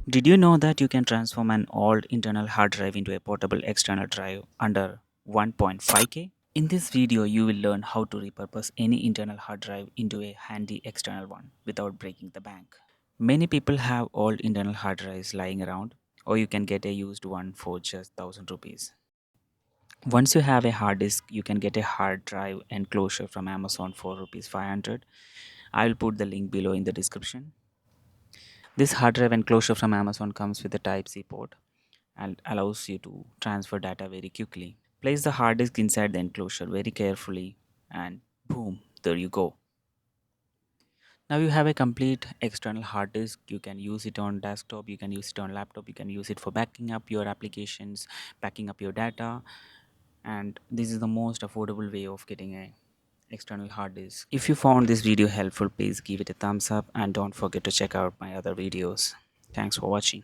Did you know that you can transform an old internal hard drive into a portable external drive under 1.5K? In this video, you will learn how to repurpose any internal hard drive into a handy external one without breaking the bank. Many people have old internal hard drives lying around, or you can get a used one for just 1000 rupees. Once you have a hard disk, you can get a hard drive enclosure from Amazon for rupees 500. I will put the link below in the description. This hard drive enclosure from Amazon comes with a Type-C port and allows you to transfer data very quickly. Place the hard disk inside the enclosure very carefully and boom, there you go. Now you have a complete external hard disk. You can use it on desktop, you can use it on laptop, you can use it for backing up your applications, backing up your data, and this is the most affordable way of getting a external hard disk. If you found this video helpful, please give it a thumbs up and don't forget to check out my other videos. Thanks for watching.